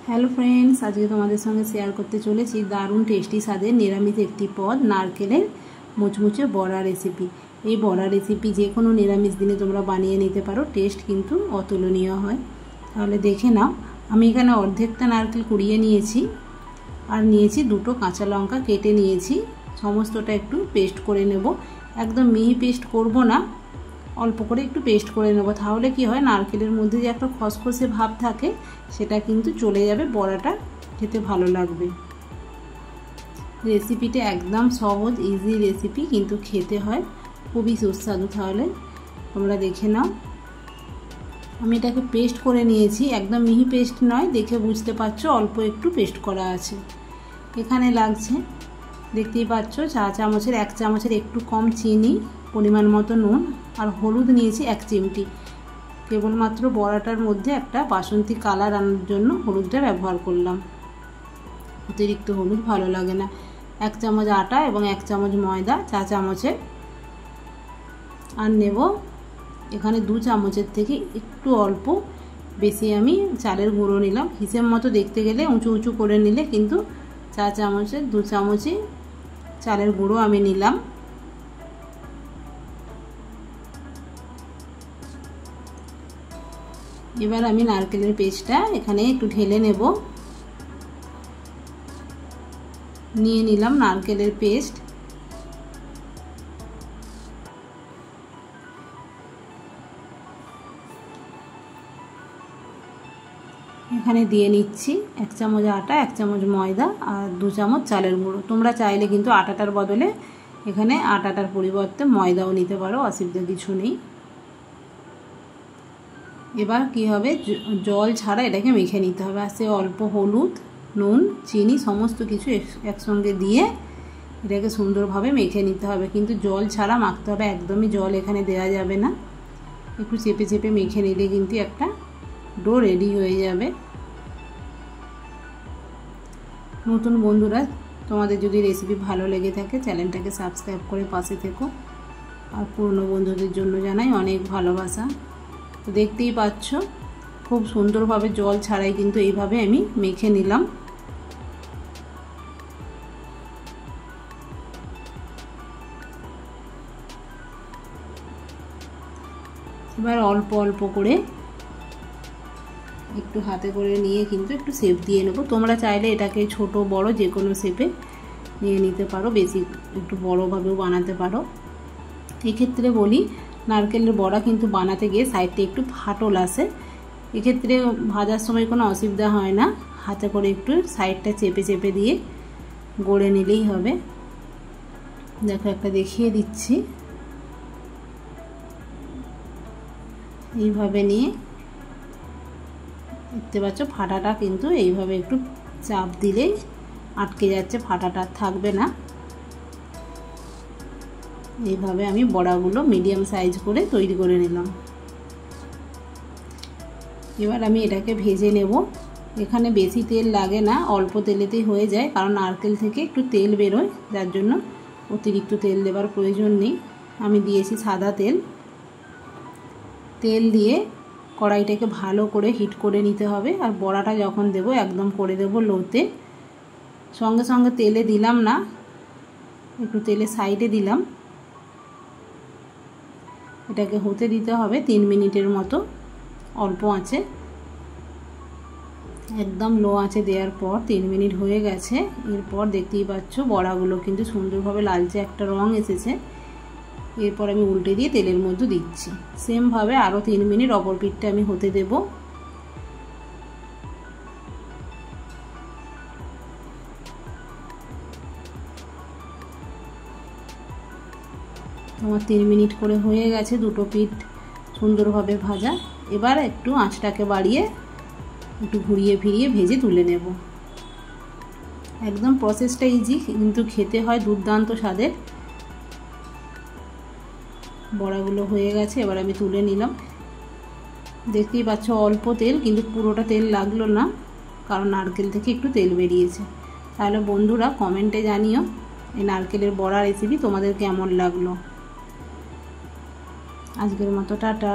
Hello friends, আজকে তোমাদের সঙ্গে শেয়ার করতে চলেছি দারুণ টেস্টি স্বাদের নিরামিষ একটি পদ নারকেলের মুচমুচে বড়া রেসিপি। এই বড়া রেসিপি যে কোনো নিরামিষ দিনে তোমরা বানিয়ে নিতে পারো, টেস্ট কিন্তু অতুলনীয় হয়। তাহলে দেখে নাও। আমি এখানে অর্ধেকটা নারকেল কুড়িয়ে নিয়েছি আর নিয়েছি দুটো কাঁচা লঙ্কা কেটে নিয়েছি। সমস্তটা একটু পেস্ট করে নেব। একদম মিহি পেস্ট করব না, অল্প করে একটু পেস্ট করে নেব। তাহলে কি হয়, নারকেলের মধ্যে যে একটা খসখসে ভাব থাকে সেটা কিন্তু চলে যাবে, বড়াটা খেতে ভালো লাগবে। রেসিপিটা একদম সহজ ইজি রেসিপি, কিন্তু খেতে হয় খুবই সুস্বাদু। তাহলে তোমরা দেখে নাও। আমি এটাকে পেস্ট করে নিয়েছি, একদম মিহি পেস্ট নয়, দেখে বুঝতে পারছো অল্প একটু পেস্ট করা আছে। এখানে লাগছে, দেখতেই পাচ্ছ, চা চামচের 1 চামচের একটু কম চিনি, পরিমাণ মতো নুন আর হলুদ নিয়েছি 1 চিমটি। কেবলমাত্র বড়াটার মধ্যে একটা বাসন্তী কালার আনার জন্য হলুদটা ব্যবহার করলাম, অতিরিক্ত হলুদ ভালো লাগে না। 1 চামচ আটা এবং 1 চামচ ময়দা চা চামচের। আর নেব এখানে 2 চামচের থেকে একটু অল্প বেশি আমি চালের গুঁড়ো নিলাম। হিসেব মতো দেখতে গেলে উঁচু উঁচু করে নিলে কিন্তু চা চামচের 2 চামচই চালের গুঁড়ো আমি নিলাম। এবার আমি নারকেলের পেস্টটা এখানে একটু ঢেলে নেব। নিয়ে নিলাম নারকেলের পেস্ট। এখানে দিয়ে নিচ্ছি 1 চামচ আটা, 1 চামচ ময়দা আর 2 চামচ চালের গুঁড়ো। তোমরা চাইলে কিন্তু আটাটার বদলে এখানে আটাটার পরিবর্তে ময়দাও নিতে পারো, অসুবিধা কিছু নেই। এবার কি হবে, জল ছাড়া এটাকে মেখে নিতে হবে। আর সে অল্প হলুদ, নুন, চিনি সমস্ত কিছু একসঙ্গে দিয়ে এটাকে সুন্দরভাবে মেখে নিতে হবে, কিন্তু জল ছাড়া মাখতে হবে, একদমই জল এখানে দেওয়া যাবে না। একটু চেপে চেপে মেখে নিলে কিন্তু একটা ডো রেডি হয়ে যাবে। নতুন বন্ধুরা, তোমাদের যদি রেসিপি ভালো লেগে থাকে চ্যানেলটাকে সাবস্ক্রাইব করে পাশে থেকো। আর পুরনো বন্ধুদের জন্য জানাই অনেক ভালোবাসা। তো দেখতেই পাচ্ছ খুব সুন্দরভাবে জল ছাড়াই কিন্তু এইভাবে আমি মেখে নিলাম। এবার অল্প অল্প করে একটু হাতে করে নিয়ে কিন্তু একটু শেপ দিয়ে নেব। তোমরা চাইলে এটাকে ছোট বড় যে কোনো শেপে নিয়ে নিতে পারো, বেশি একটু বড়োভাবেও বানাতে পারো। এক্ষেত্রে বলি, নারকেলের বড়া কিন্তু বানাতে গিয়ে সাইডটা একটু ফাটল আসে। এক্ষেত্রে ভাজার সময় কোনো অসুবিধা হয় না, হাতে করে একটু সাইডটা চেপে চেপে দিয়ে গড়ে নিলেই হবে। দেখো, একটা দেখিয়ে দিচ্ছি। এইভাবে নিয়ে দেখতে পাচ্ছ ফাটাটা কিন্তু এইভাবে একটু চাপ দিলেই আটকে যাচ্ছে, ফাটাটা থাকবে না। এইভাবে আমি বড়াগুলো মিডিয়াম সাইজ করে তৈরি করে নিলাম। এবার আমি এটাকে ভেজে নেব। এখানে বেশি তেল লাগে না, অল্প তেলেতেই হয়ে যায়, কারণ নারকেল থেকে একটু তেল বেরোয়, যার জন্য অতিরিক্ত তেল দেওয়ার প্রয়োজন নেই। আমি দিয়েছি সাদা তেল। তেল দিয়ে কড়াইটাকে ভালো করে হিট করে নিতে হবে। আর বড়াটা যখন দেব একদম করে দেব লোতে। সঙ্গে সঙ্গে তেলে দিলাম না, একটু তেলে সাইডে দিলাম। এটাকে হতে দিতে হবে 3 মিনিটের মতো অল্প আঁচে। একদম লো আঁচে দেওয়ার পর 3 মিনিট হয়ে গেছে। এরপর দেখতেই পাচ্ছ বড়াগুলো কিন্তু সুন্দরভাবে লালচে একটা রং এসেছে। এরপর আমি উল্টে দিয়ে তেলের মধ্যে দিচ্ছি। সেমভাবে আরও 3 মিনিট অপর পিঠটা আমি হতে দেব। আমার 3 মিনিট করে হয়ে গেছে, দুটো পিঠ সুন্দরভাবে ভাজা। এবার একটু আঁচটাকে বাড়িয়ে একটু ঘুরিয়ে ফিরিয়ে ভেজে তুলে নেব। একদম প্রসেসটা ইজি, কিন্তু খেতে হয় দুর্দান্ত স্বাদের। বড়াগুলো হয়ে গেছে, এবার আমি তুলে নিলাম। দেখতেই পাচ্ছ অল্প তেল, কিন্তু পুরোটা তেল লাগলো না, কারণ নারকেল থেকে একটু তেল বেরিয়েছে। তাহলে বন্ধুরা কমেন্টে জানিও এই নারকেলের বড়া রেসিপি তোমাদের কেমন লাগলো। আজকের মতো টাটা।